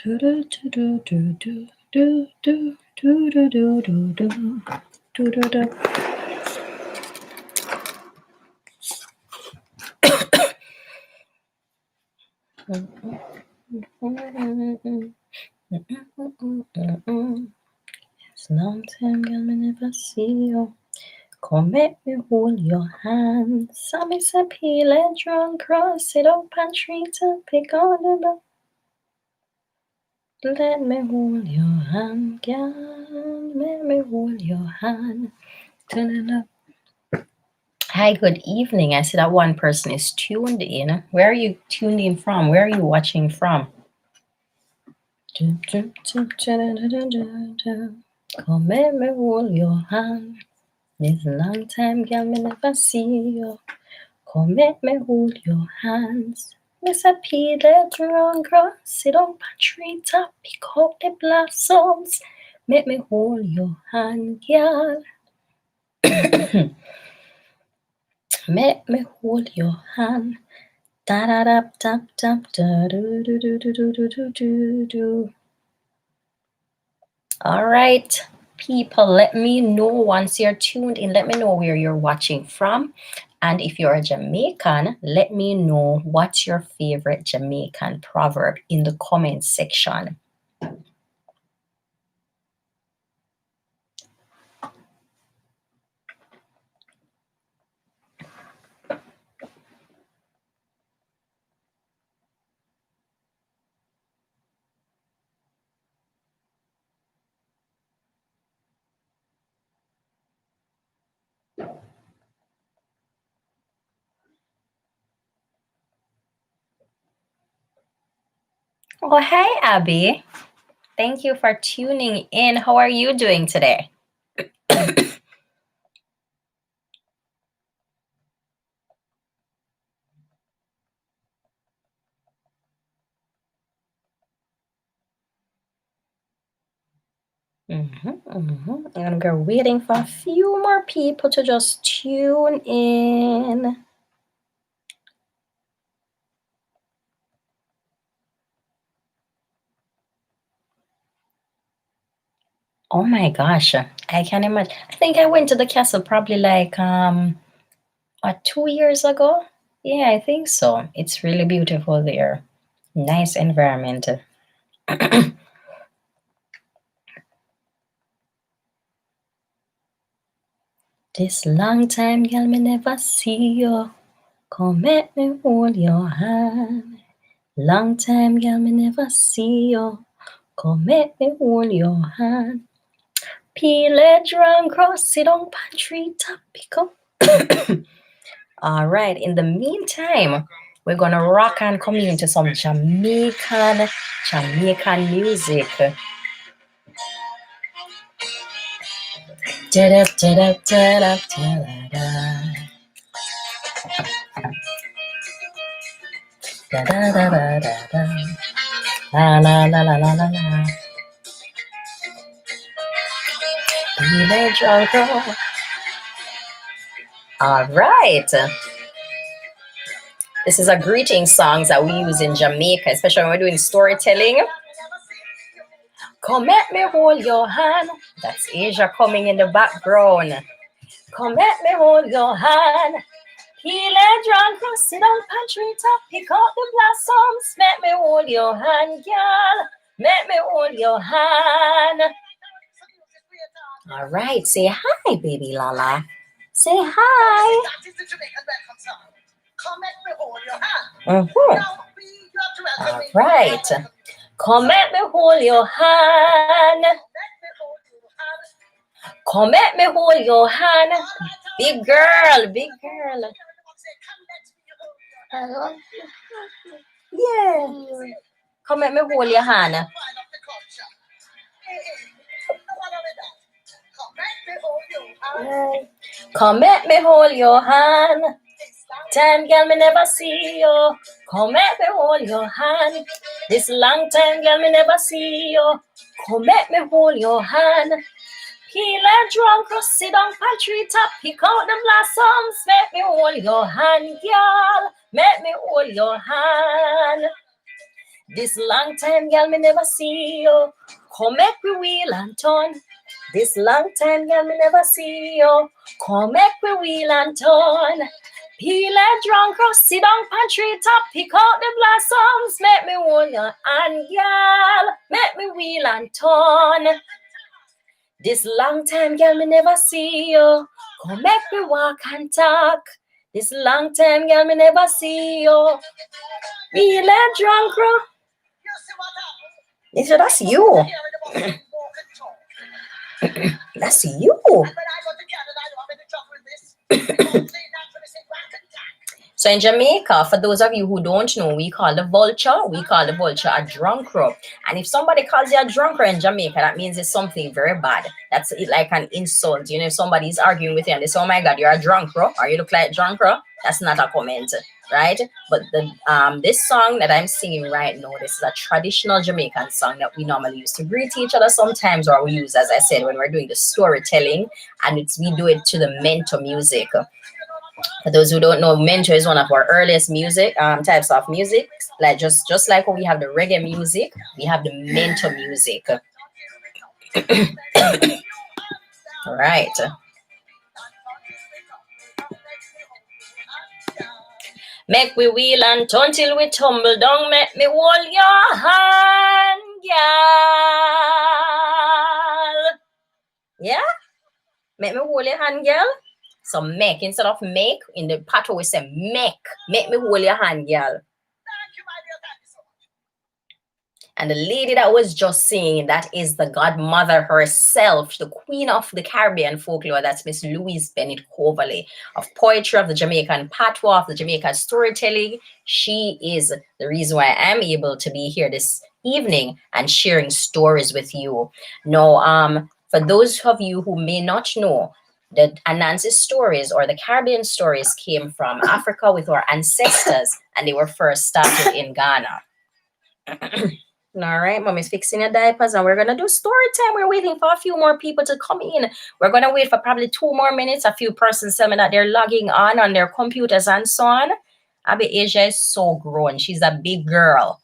It's long time, girl, me never see you. Come make me hold your hand. Sammy say peel and drunk cross it up and treat to pick on the block. Let me hold your hand, girl. Let me hold your hand. Turn it up. Hi, good evening. I see that one person is tuned in. Where are you tuned in from? Where are you watching from? Come let me hold your hand. It's a long time, girl, me never see you. Come let me hold your hands. Miss a Peter run cross, sit on a tree top, pick up the blossoms. Make me hold your hand, girl. Make me hold your hand. Da da da da da da do do do do do do do do do. All right, people, let me know once you're tuned in. Let me know where you're watching from. And if you're a Jamaican, let me know what's your favorite Jamaican proverb in the comments section. Oh, hey, Abby. Thank you for tuning in. How are you doing today? And we're waiting for a few more people to just tune in. Oh my gosh, I can imagine. I think I went to the castle probably like 2 years ago. Yeah, I think so. It's really beautiful there. Nice environment. This long time, girl, me never see you. Come let me hold your hand. Long time, girl, me never see you. Come let me hold your hand. Peel a drum, cross, sit on pantry top, pick up. All right, in the meantime, we're gonna rock and come into some Jamaican music. La la la la la la la. All right. This is a greeting songs that we use in Jamaica, especially when we're doing storytelling. Come let me hold your hand. That's Asia coming in the background. Come let me hold your hand. Peel and drawn, cross it on pantry top, pick out the blossoms. Let me hold your hand, girl. Let me hold your hand. All right, say hi, baby Lala. Say hi. All right. Come let me hold your hand. Come let me hold your hand. Big girl, big girl. Yeah. Come let me hold your hand. Come let me hold your hand. Time, girl, me never see you. Come let me hold your hand. This long time, girl, me never see you. Come let me hold your hand. Peel and drunk, cross sit down, pantry top, pick out the blossoms. Let me hold your hand, girl. Let me hold your hand. This long time, girl, me never see you. Come make we wheel and turn. This long time, girl, me never see you. Come make we wheel and turn. Peel a drunk or sit down pan tree top, pick out the blossoms, make me hold your hand, girl. Make me wheel and turn. This long time, girl, me never see you. Come make me walk and talk. This long time, girl, me never see you. Peel a drunk or. So that's you. That's you. So in Jamaica, for those of you who don't know, we call the vulture a drunk crow. And if somebody calls you a drunk crow in Jamaica, that means it's something very bad. That's like an insult. You know, if somebody's arguing with you and they say, "Oh my God, you're a drunk crow," or "You look like a drunk crow," that's not a comment, right? But the this song that I'm singing right now, this is a traditional Jamaican song that we normally use to greet each other sometimes, or we use, as I said, when we're doing the storytelling, and we do it to the mento music. For those who don't know, mento is one of our earliest music types of music. Like just like when we have the reggae music, we have the mento music. All right. Make we wheel and turn till we tumble down. Make me hold your hand, girl. Yeah? Make me hold your hand, girl. So make, instead of make, in the part we say make. Make me hold your hand, girl. And the lady that was just singing, that is the godmother herself, the queen of the Caribbean folklore. That's Miss Louise Bennett Coverley, of poetry, of the Jamaican patois, of the Jamaican storytelling. She is the reason why I'm able to be here this evening and sharing stories with you. Now, for those of you who may not know, the Anansi stories or the Caribbean stories came from Africa with our ancestors, and they were first started in Ghana. All right, mommy's fixing your diapers and we're going to do story time. We're waiting for a few more people to come in. We're going to wait for probably 2 more minutes. A few persons tell me that they're logging on their computers and so on. Abby Asia is so grown. She's a big girl.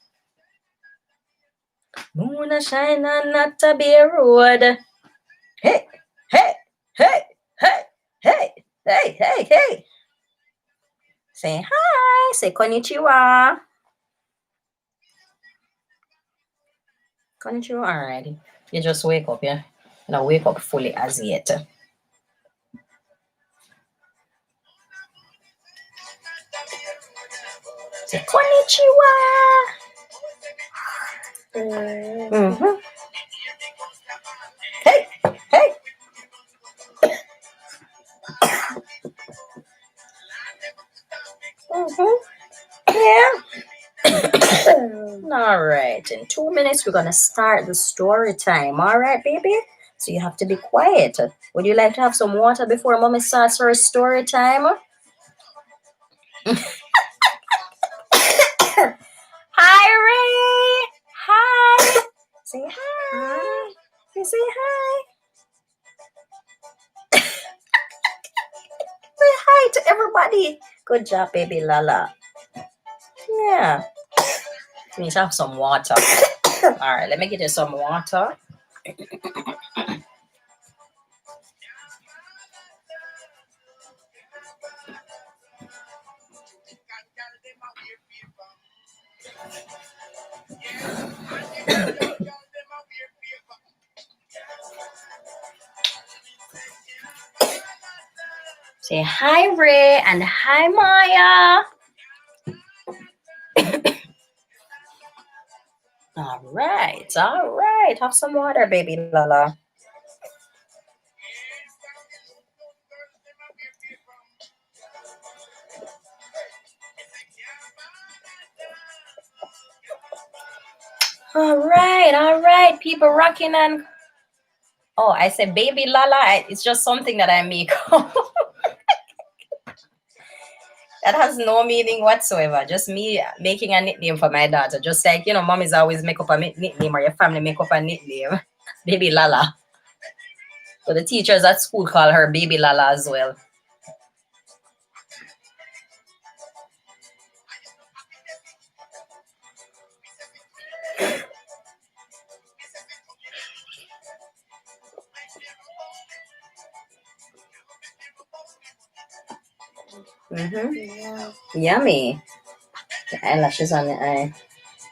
Moon a shine on not a bare road. Hey, hey, hey, hey, hey, hey, hey, hey. Say hi. Say konnichiwa. Konnichiwa. All right. You just wake up, yeah? You know, wake up fully as yet. Say konnichiwa. Mm-hmm. Hey, hey. Mm-hmm. Yeah. All right. In 2 minutes, we're gonna start the story time. All right, baby. So you have to be quiet. Would you like to have some water before mommy starts her story time? Hi, Ray. Hi. Say hi. You say hi. Say hi to everybody. Good job, baby Lala. Yeah. You need to have some water. All right, let me get you some water. Say hi, Ray, and hi, Maya. All right. Have some water, baby Lala. All right. People rocking and I said baby Lala. It's just something that I make. That has no meaning whatsoever. Just me making a nickname for my daughter. Just like, mommies always make up a nickname, or your family make up a nickname. Baby Lala. So the teachers at school call her Baby Lala as well. Yummy. The eyelashes on the eye.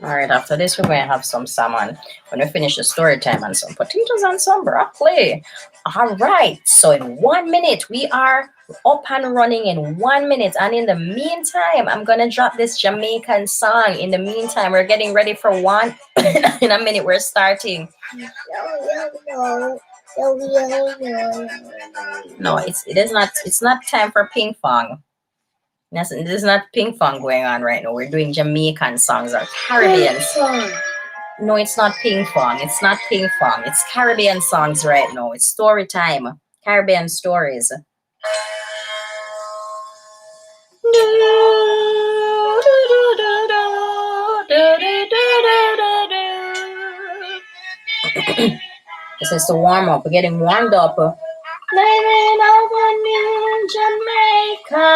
All right, after this, we're going to have some salmon when we finish the story time and some potatoes and some broccoli. All right, so in 1 minute, we are up and running in 1 minute. And in the meantime, I'm going to drop this Jamaican song. In the meantime, we're getting ready for one. In a minute, we're starting. No, it's not time for ping pong. There's not ping pong going on right now. We're doing Jamaican songs or Caribbean. No, it's not ping pong. It's not ping pong. It's Caribbean songs right now. It's story time. Caribbean stories. This is to warm up. We're getting warmed up. Living over New Jamaica,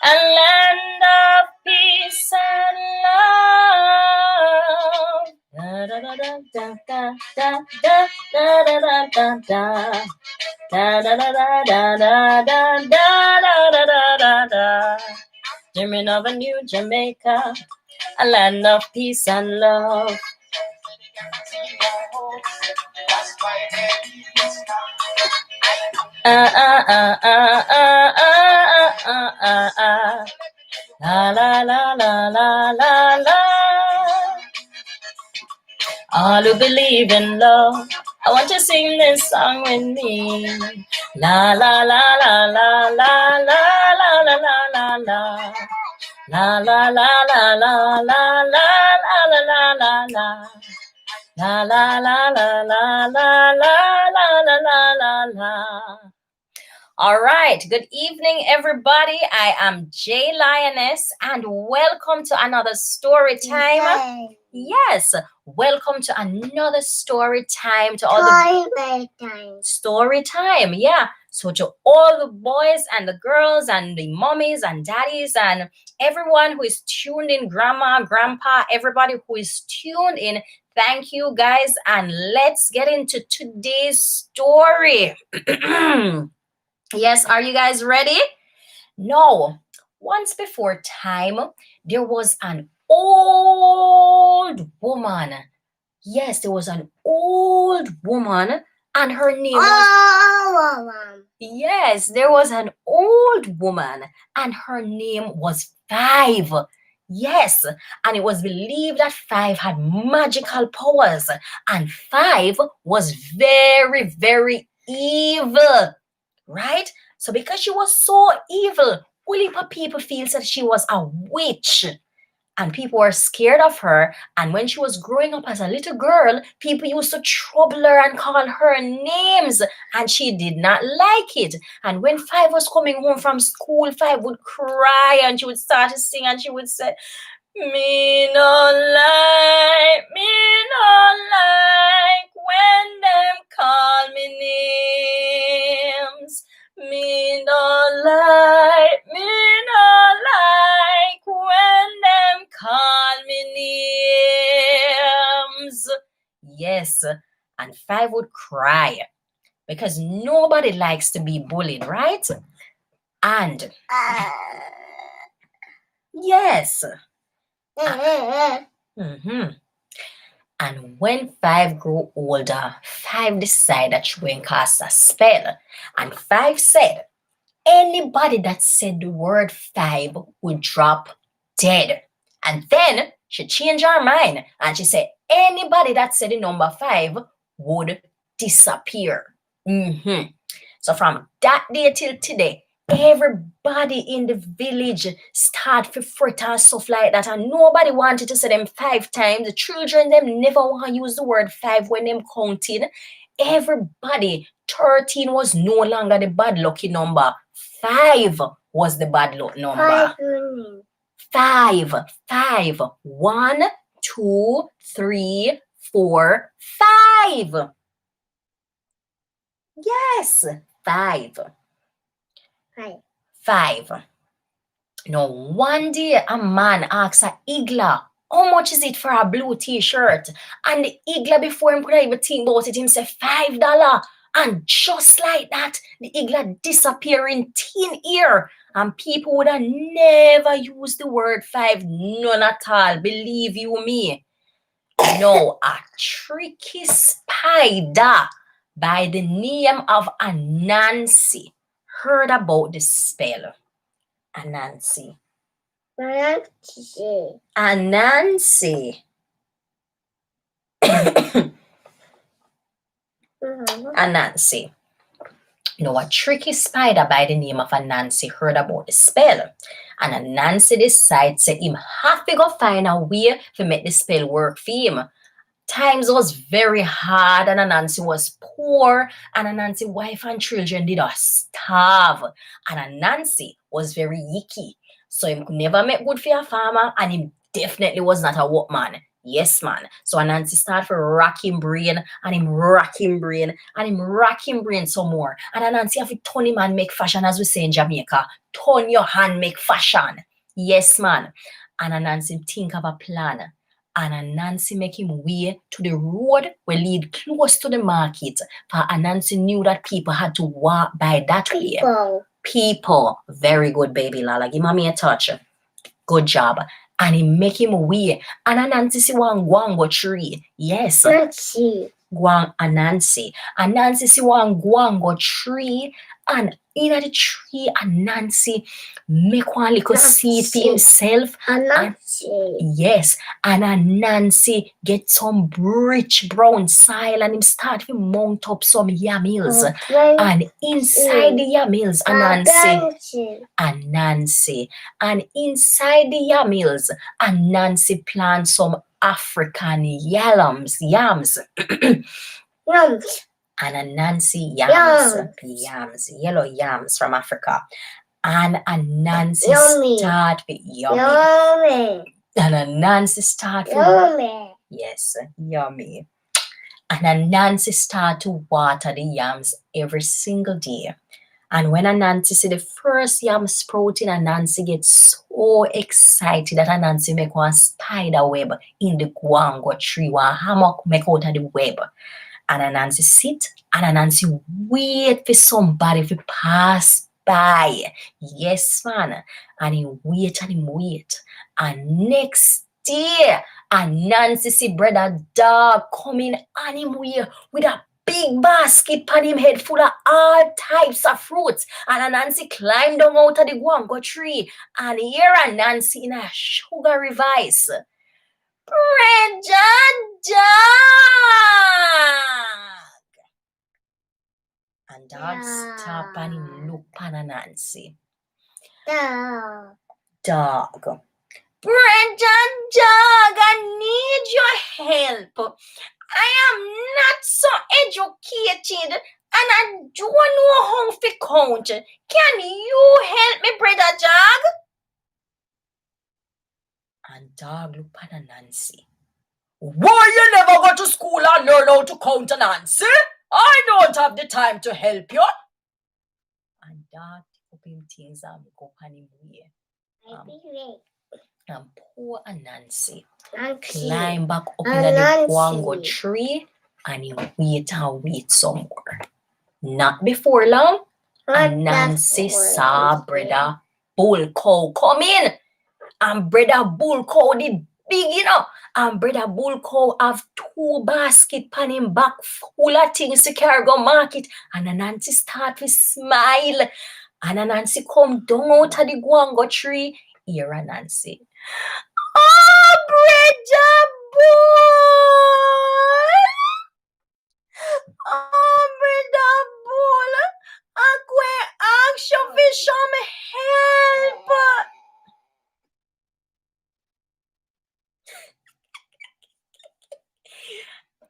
a land of peace and love. Da da da da da da da da da da da. Da da da da da da da da da da da da. Dreaming of a new Jamaica, a land of peace and love. Ah ah ah ah ah ah ah ah ah. La la la la la la la. All who believe in love, I want to sing this song with me. La la la la la la la la la la la. La la la la la la la la la la la. La la la la la la la la la la la. All right, good evening, everybody. I am Jay Lioness, and welcome to another story time. Yes, welcome to another story time to all the story time. Yeah, so to all the boys and the girls and the mommies and daddies and everyone who is tuned in, grandma, grandpa, everybody who is tuned in. Thank you, guys, and let's get into today's story. Yes, are you guys ready? No. Once before time, there was an old woman. Yes, there was an old woman, and her name was... Yes, there was an old woman, and her name was Five. Yes, and it was believed that Five had magical powers, and Five was very, very evil. Right? So because she was so evil, only people feel that she was a witch. And people were scared of her. And when she was growing up as a little girl, people used to trouble her and call her names. And she did not like it. And when Five was coming home from school, Five would cry and she would start to sing and she would say, me no like when them call me names. Me no like when them call me names. Yes, and Five would cry because nobody likes to be bullied, right? And yes. And when Five grew older, Five decided that she would cast a spell. And Five said, anybody that said the word Five would drop dead. And then she changed her mind and she said, anybody that said the number 5 would disappear. So from that day till today, everybody in the village start to fret and stuff like that, and nobody wanted to say them 5 times. The children them never want to use the word 5 when them counting. Everybody, 13 was no longer the bad lucky number. 5 was the bad luck number. 5. 1, 2, 3, 4, 5. Yes, 5. 5. Now, one day a man asked a eagle how much is it for a blue t-shirt? And the Igla, before him could even think about it, him say $5. And just like that, the Igla disappear in thin air. And people would have never used the word five, none at all, believe you me. No, a tricky spider by the name of Anansi heard about the spell. Anansi. Anansi. Anansi. No, a tricky spider by the name of Anansi heard about the spell. And Anansi decides that him have to go find a way to make the spell work for him. Times was very hard and Anansi was poor and Anansi wife and children did a starve. And Anansi was very yicky. So him could never make good for a farmer and him definitely was not a workman. Yes, man. So Anansi start for racking brain and him racking brain and him racking brain some more. And Anansi have to turn him and make fashion, as we say in Jamaica. Turn your hand, make fashion. Yes, man. And Anansi think of a plan. And Anansi make him way to the road where lead close to the market. For Anansi knew that people had to walk by that way. People. Very good, baby Lala. Give mommy a touch. Good job. And he make him way. And Anansi see one guango tree. Yes. Nancy. Anansi. Anansi see one guango tree. And in the tree, Anansi make one little seed for himself. Anansi. Yes. And Anansi get some rich brown soil and him start to mount up some yam hills. And inside the yam hills, Anansi. And inside the yam hills, Anansi plant some African yams. Yams. And Anansi yams, yellow yams from Africa. And Anansi start with yummy. And Anansi start with yes, yummy. And Anansi start to water the yams every single day. And when Anansi see the first yam sprouting, Anansi gets so excited that Anansi make one spider web in the guango tree, one hammock make out of the web. And Anansi sit and Anansi wait for somebody to pass by. Yes, man. And he wait and he wait. And next day, Anansi see brother dog coming on him with a big basket on him head full of all types of fruits. And Anansi climbed down out of the guango tree. And here Anansi in a sugary vice. Brother dog. And dog stop and him look at Anansi. Dog. Brother dog, I need your help. I am not so educated and I don't know how to count. Can you help me, brother dog? And dog look at Anansi. Why you never go to school and learn how to count, Nancy? I don't have the time to help you. And dog took him things and go on him way. And poor Anansi climb back up in the guango tree and he wait some more. Not before long, Anansi saw brother Bull Cow come in. And brother Bull Cow did big, And brother Bull Cow have 2 baskets on him back full of things to carry go market. And Anansi start to smile. And Anansi come down out of the guango tree. Here Anansi. Oh, brother Bull! Oh, brother Bull! I'm going to ask you for some help.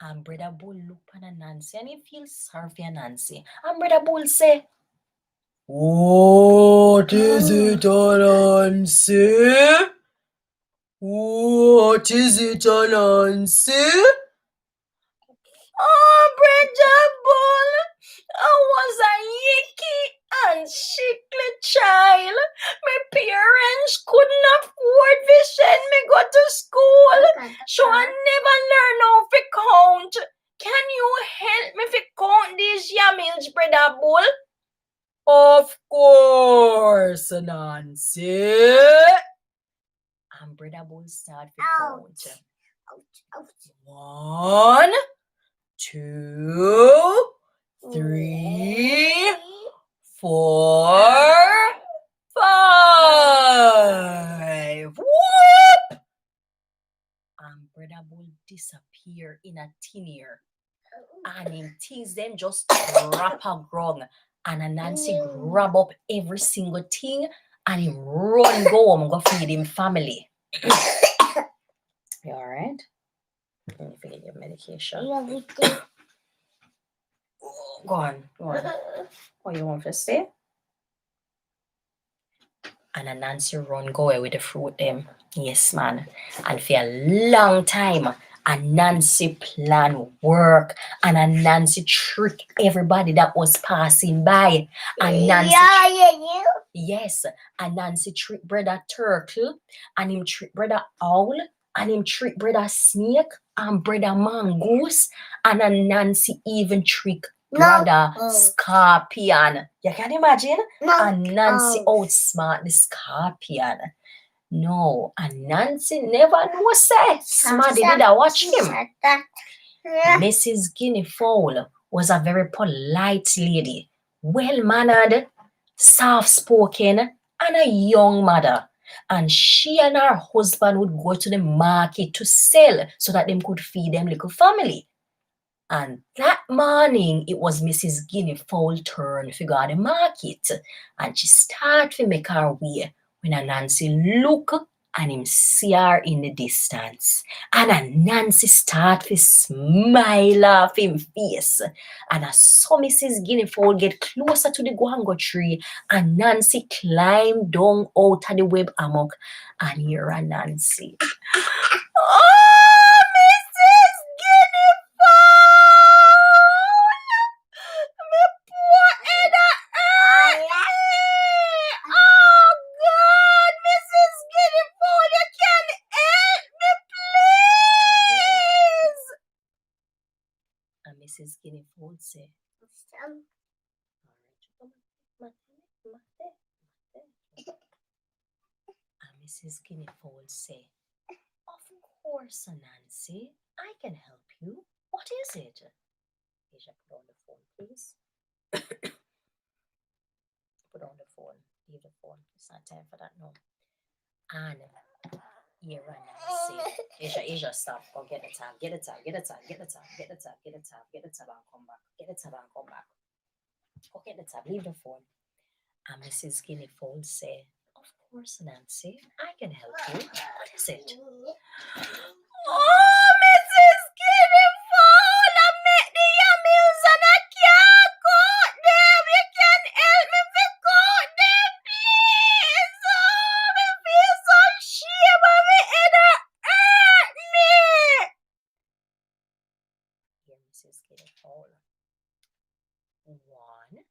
And brother Bull look at Anansi and he feels sorry for Anansi. And brother Bull say, what is it, Anansi? What is it, Anansi? Oh, brother Bull, I was a yicky and sickly child. My parents couldn't afford to send me go to school. Of course, Nancy. And Brother Bull start to count. One, 2, 3, 4, 5. Whoop! And Brother Bull disappear in a tin ear. And him things them just wrap a grung. And Nancy grab up every single thing and he run go home and go feed him family. You alright? Let me forget your medication. Go on. Oh, you want to stay? And Nancy run go away with the fruit them. Yes, man. And for a long time, and Nancy plan work, and Nancy trick everybody that was passing by. And Nancy yes, and Nancy trick Brother Turtle, and him trick Brother Owl, and him trick Brother Snake, and Brother Mongoose, and Nancy even trick Brother Scorpion. You can imagine? And Nancy outsmart the Scorpion. No, and Nancy never knew say Smarty did I watch him. Mrs. Guinea Fowl was a very polite lady, well-mannered, soft-spoken, and a young mother. And she and her husband would go to the market to sell so that they could feed them little family. And that morning, it was Mrs. Guinea Fowl turn to go to the market. And she started to make her way when a Nancy look and him see her in the distance. And a Nancy start to smile off him face. And I saw Mrs. Guinea Fowl get closer to the guango tree and Nancy climb down out of the web hammock. And here a Nancy. Oh, Mrs. Guinea Fowl! Me poor head a hurt me! Oh God, Mrs. Guinea Fowl, you can help me, please! And Mrs. Guinea Fowl say, and Mrs. Guinea Fowl say, of course, Nancy, I can help you. What is it? Asia, put on the phone, please. Put on the phone. Leave the phone. It's not time for that now. And here and Nancy. Asia, stop. Go get the tab. Get the tab. And come back. Go get the tab. Leave the phone. And Mrs. Guinea Fowl say, of course, Nancy, I can help you. What is it? Oh, Mrs. Guinea Fowl, I make the yummies and I can't cut them. You can help me to cut them, please. Oh, me feel so shame and me head hurt me. Here, Mrs. Guinea Fowl. 1,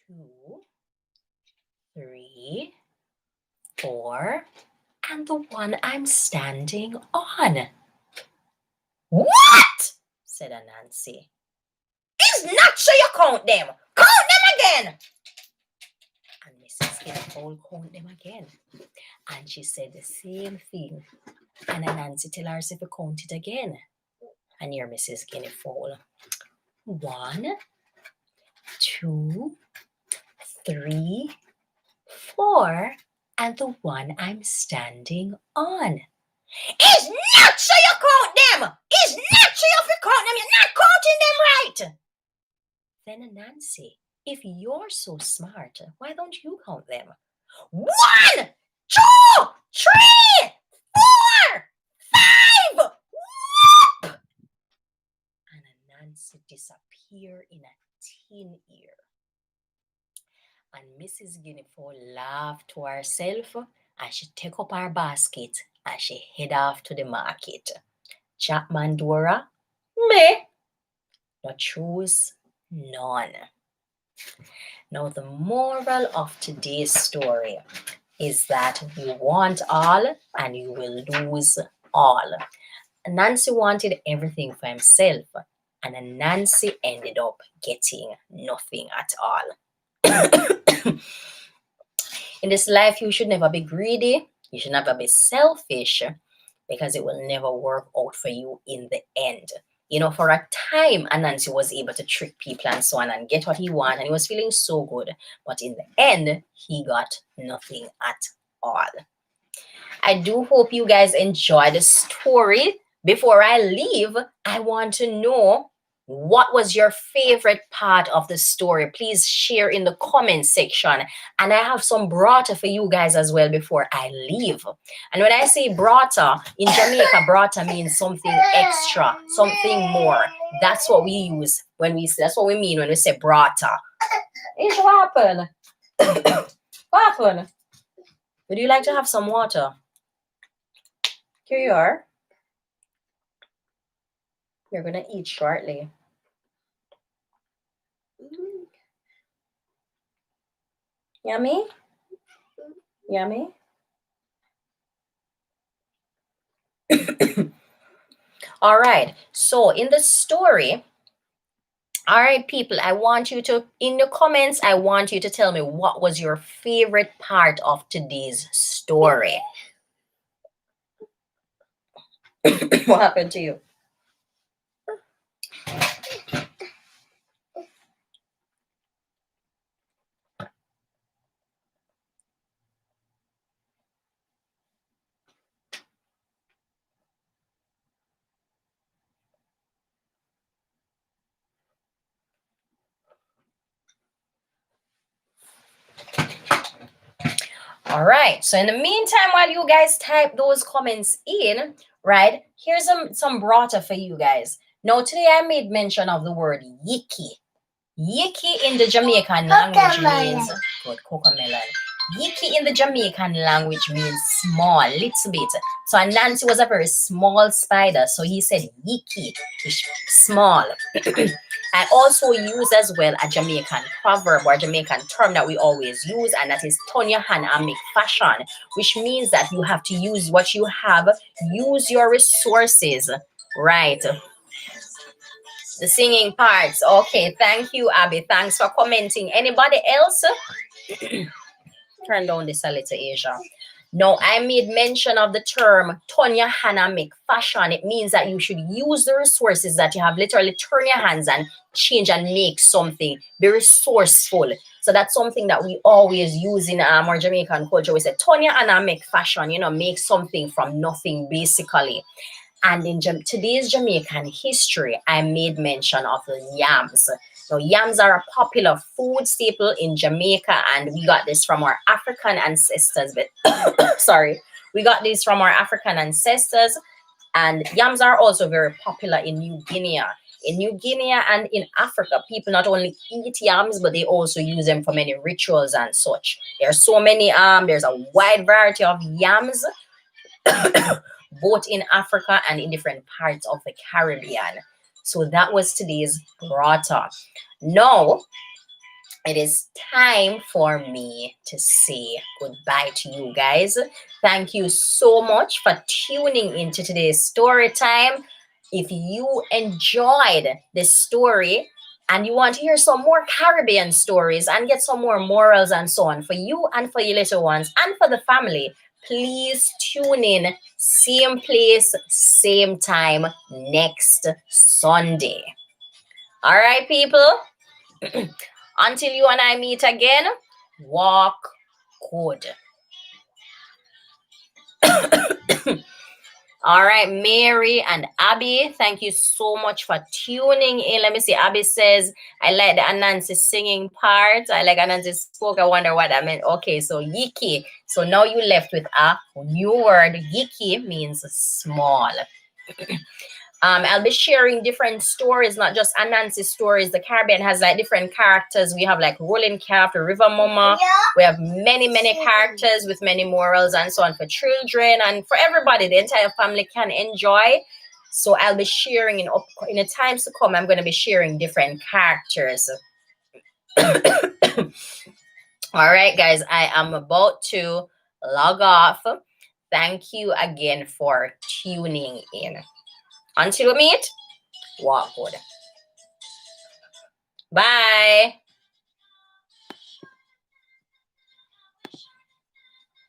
2, 3, 4, and the one I'm standing on. What? Said Nancy. It's not sure you count them. Count them again. And Mrs. Guinea Fowl count them again. And she said the same thing. And Nancy tell her if you count it again. And here Mrs. Guinea Fowl. 1, 2, 3, 4, and the one I'm standing on. It's not sure you count them! It's not sure you count them! You're not counting them right! Then Nancy, if you're so smart, why don't you count them? 1, 2, 3, 4, 5! Whoop! And Nancy disappeared in a tin ear. And Mrs. Guinea Fowl laughed to herself and she take up her basket and she head off to the market. Chapman Dora, me, no choose none. Now the moral of today's story is that you want all and you will lose all. Nancy wanted everything for himself and Nancy ended up getting nothing at all. In this life, you should never be greedy. You should never be selfish because it will never work out for you in the end. You know, for a time, Anansi was able to trick people and so on and get what he wanted, and he was feeling so good. But in the end, he got nothing at all. I do hope you guys enjoy the story. Before I leave, I want to know what was your favorite part of the story. Please share in the comment section. And I have some brata for you guys as well before I leave. And when I say brata, in Jamaica, brata means something extra, something more. That's what we use when we say, that's what we mean when we say brata. It's what happened? What happened? Would you like to have some water? Here you are. You're gonna eat shortly. Yummy? Yummy? All right. So in the story, all right, people, I want you to, in the comments, I want you to tell me what was your favorite part of today's story. What happened to you? All right. So in the meantime, while you guys type those comments in, right, here's some brata for you guys. Now, today I made mention of the word yiki. Yiki in the Jamaican language means good cocomelon. Yiki in the Jamaican language means small, little bit. So Nancy was a very small spider, so he said yiki, small. I also use as well a Jamaican proverb or Jamaican term that we always use, and that is turn your hand and make fashion, which means that you have to use what you have, use your resources, right? The singing parts. Okay, thank you, Abby. Thanks for commenting. Anybody else? Turn down this a little, Asia. No, I made mention of the term turn your hand and make fashion. It means that you should use the resources that you have. Literally turn your hands and change and make something. Be resourceful. So that's something that we always use in our Jamaican culture. We say turn your hand and make fashion. You know, make something from nothing, basically. And in today's Jamaican history, I made mention of the yams. Now, yams are a popular food staple in Jamaica, and we got this from our African ancestors. But sorry, we got this from our African ancestors, and yams are also very popular in New Guinea. In New Guinea and in Africa, people not only eat yams, but they also use them for many rituals and such. There are so many, there's a wide variety of yams both in Africa and in different parts of the Caribbean. So that was today's brata. Now, it is time for me to say goodbye to you guys. Thank you so much for tuning into today's story time. If you enjoyed this story and you want to hear some more Caribbean stories and get some more morals and so on for you and for your little ones and for the family, please tune in, same place, same time next Sunday. All right, people. Until you and I meet again, walk good. All right, Mary and Abby, thank you so much for tuning in. Let me see. Abby says, I like the Anansi singing part. I like Anansi spoke. I wonder what that meant. Okay, so yiki. So now you left with a new word. Yiki means small. I'll be sharing different stories, not just Anansi stories. The Caribbean has like different characters. We have like Rolling Calf, the River Mama. We have many, many characters with many morals and so on for children and for everybody. The entire family can enjoy. So I'll be sharing in the times to come. I'm going to be sharing different characters. All right, guys, I am about to log off. Thank you again for tuning in. Until we meet, walk good. Bye.